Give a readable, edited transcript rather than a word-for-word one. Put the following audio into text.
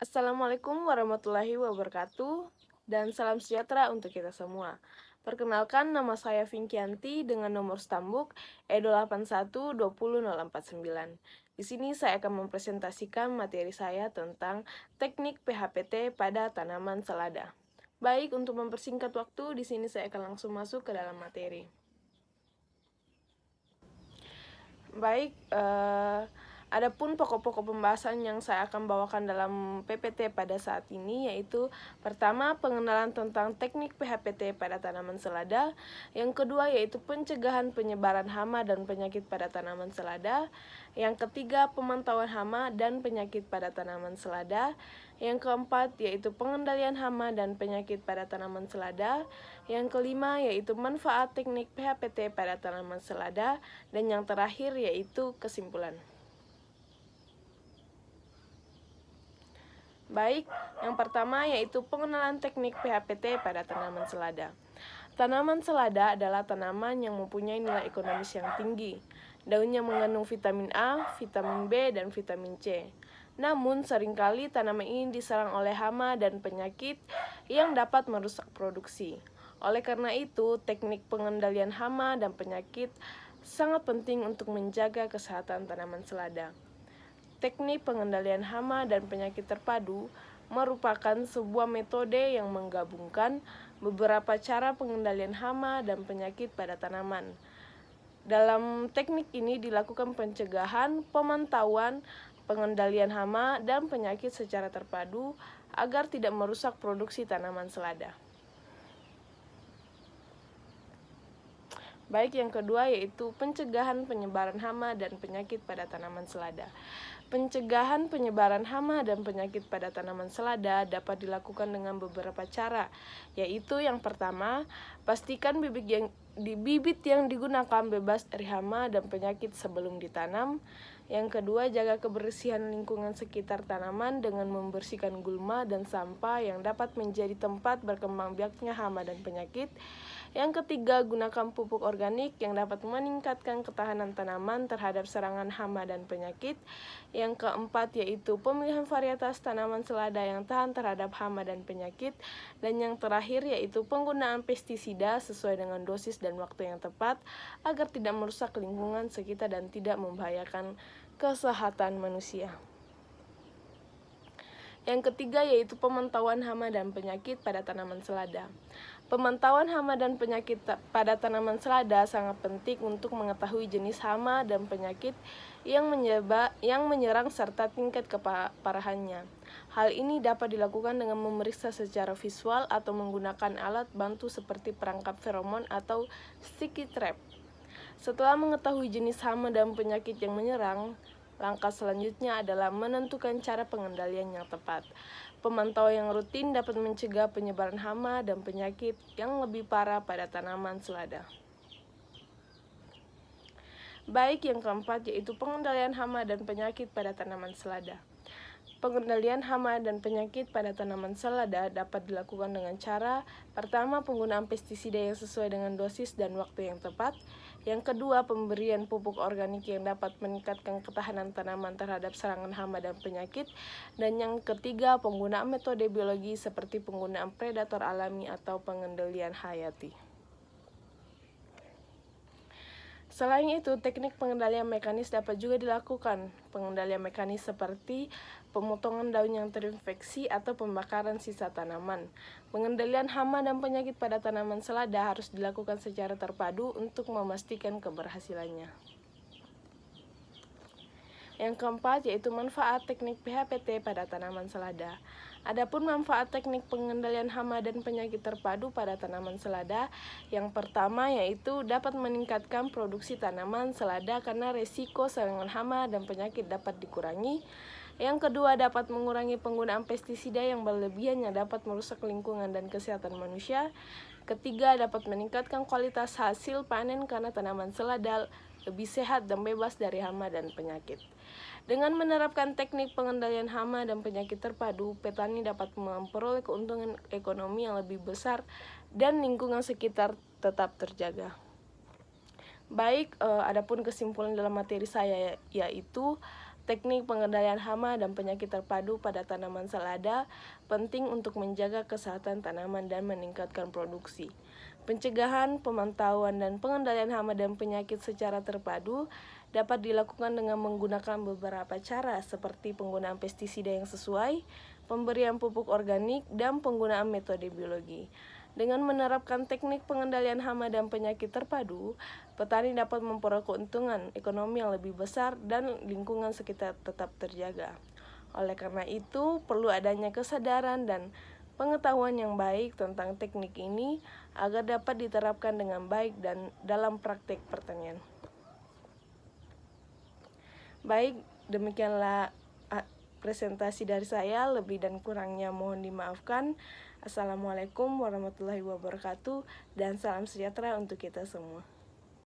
Assalamualaikum warahmatullahi wabarakatuh dan salam sejahtera untuk kita semua. Perkenalkan, nama saya Vinkianti dengan nomor stambuk E81200049. Di sini saya akan mempresentasikan materi saya tentang teknik PHPT pada tanaman selada. Baik, untuk mempersingkat waktu, di sini saya akan langsung masuk ke dalam materi. Baik, adapun pokok-pokok pembahasan yang saya akan bawakan dalam PPT pada saat ini yaitu pertama, pengenalan tentang teknik PHPT pada tanaman selada. Yang kedua yaitu pencegahan penyebaran hama dan penyakit pada tanaman selada. Yang ketiga, pemantauan hama dan penyakit pada tanaman selada. Yang keempat yaitu pengendalian hama dan penyakit pada tanaman selada. Yang kelima yaitu manfaat teknik PHPT pada tanaman selada. Dan yang terakhir yaitu kesimpulan. Baik, yang pertama yaitu pengenalan teknik PHPT pada tanaman selada. Tanaman selada adalah tanaman yang mempunyai nilai ekonomis yang tinggi. Daunnya mengandung vitamin A, vitamin B, dan vitamin C. Namun, seringkali tanaman ini diserang oleh hama dan penyakit yang dapat merusak produksi. Oleh karena itu, teknik pengendalian hama dan penyakit sangat penting untuk menjaga kesehatan tanaman selada. Teknik pengendalian hama dan penyakit terpadu merupakan sebuah metode yang menggabungkan beberapa cara pengendalian hama dan penyakit pada tanaman. Dalam teknik ini dilakukan pencegahan, pemantauan, pengendalian hama dan penyakit secara terpadu agar tidak merusak produksi tanaman selada. Baik, yang kedua yaitu pencegahan penyebaran hama dan penyakit pada tanaman selada. Pencegahan penyebaran hama dan penyakit pada tanaman selada dapat dilakukan dengan beberapa cara, yaitu yang pertama, pastikan bibit yang digunakan bebas dari hama dan penyakit sebelum ditanam. Yang kedua, jaga kebersihan lingkungan sekitar tanaman dengan membersihkan gulma dan sampah yang dapat menjadi tempat berkembang biaknya hama dan penyakit. Yang ketiga, gunakan pupuk organik yang dapat meningkatkan ketahanan tanaman terhadap serangan hama dan penyakit. Yang keempat yaitu pemilihan varietas tanaman selada yang tahan terhadap hama dan penyakit. Dan yang terakhir yaitu penggunaan pestisida sesuai dengan dosis dan waktu yang tepat agar tidak merusak lingkungan sekitar dan tidak membahayakan kesehatan manusia. Yang ketiga yaitu pemantauan hama dan penyakit pada tanaman selada. Pemantauan hama dan penyakit pada tanaman selada sangat penting untuk mengetahui jenis hama dan penyakit yang menyerang serta tingkat keparahannya. Hal ini dapat dilakukan dengan memeriksa secara visual atau menggunakan alat bantu seperti perangkap feromon atau sticky trap. Setelah mengetahui jenis hama dan penyakit yang menyerang, langkah selanjutnya adalah menentukan cara pengendalian yang tepat. Pemantauan yang rutin dapat mencegah penyebaran hama dan penyakit yang lebih parah pada tanaman selada. Baik, yang keempat yaitu pengendalian hama dan penyakit pada tanaman selada. Pengendalian hama dan penyakit pada tanaman selada dapat dilakukan dengan cara pertama, penggunaan pestisida yang sesuai dengan dosis dan waktu yang tepat. Yang kedua, pemberian pupuk organik yang dapat meningkatkan ketahanan tanaman terhadap serangan hama dan penyakit. Dan yang ketiga, penggunaan metode biologi seperti penggunaan predator alami atau pengendalian hayati. Selain itu, teknik pengendalian mekanis dapat juga dilakukan. Pengendalian mekanis seperti pemotongan daun yang terinfeksi atau pembakaran sisa tanaman. Pengendalian hama dan penyakit pada tanaman selada harus dilakukan secara terpadu untuk memastikan keberhasilannya. Yang keempat yaitu manfaat teknik PHPT pada tanaman selada. Adapun manfaat teknik pengendalian hama dan penyakit terpadu pada tanaman selada, yang pertama yaitu dapat meningkatkan produksi tanaman selada karena resiko serangan hama dan penyakit dapat dikurangi. Yang kedua, dapat mengurangi penggunaan pestisida yang berlebihan yang dapat merusak lingkungan dan kesehatan manusia. Ketiga, dapat meningkatkan kualitas hasil panen karena tanaman selada lebih sehat dan bebas dari hama dan penyakit. Dengan menerapkan teknik pengendalian hama dan penyakit terpadu, petani dapat memperoleh keuntungan ekonomi yang lebih besar dan lingkungan sekitar tetap terjaga. Baik, adapun kesimpulan dalam materi saya yaitu Teknik pengendalian hama dan penyakit terpadu pada tanaman selada penting untuk menjaga kesehatan tanaman dan meningkatkan produksi. Pencegahan, pemantauan, dan pengendalian hama dan penyakit secara terpadu dapat dilakukan dengan menggunakan beberapa cara seperti penggunaan pestisida yang sesuai, pemberian pupuk organik, dan penggunaan metode biologi. Dengan menerapkan teknik pengendalian hama dan penyakit terpadu, petani dapat memperoleh keuntungan ekonomi yang lebih besar dan lingkungan sekitar tetap terjaga. Oleh karena itu, perlu adanya kesadaran dan pengetahuan yang baik tentang teknik ini agar dapat diterapkan dengan baik dan dalam praktik pertanian. Baik, demikianlah presentasi dari saya, lebih dan kurangnya mohon dimaafkan. Assalamualaikum warahmatullahi wabarakatuh dan salam sejahtera untuk kita semua.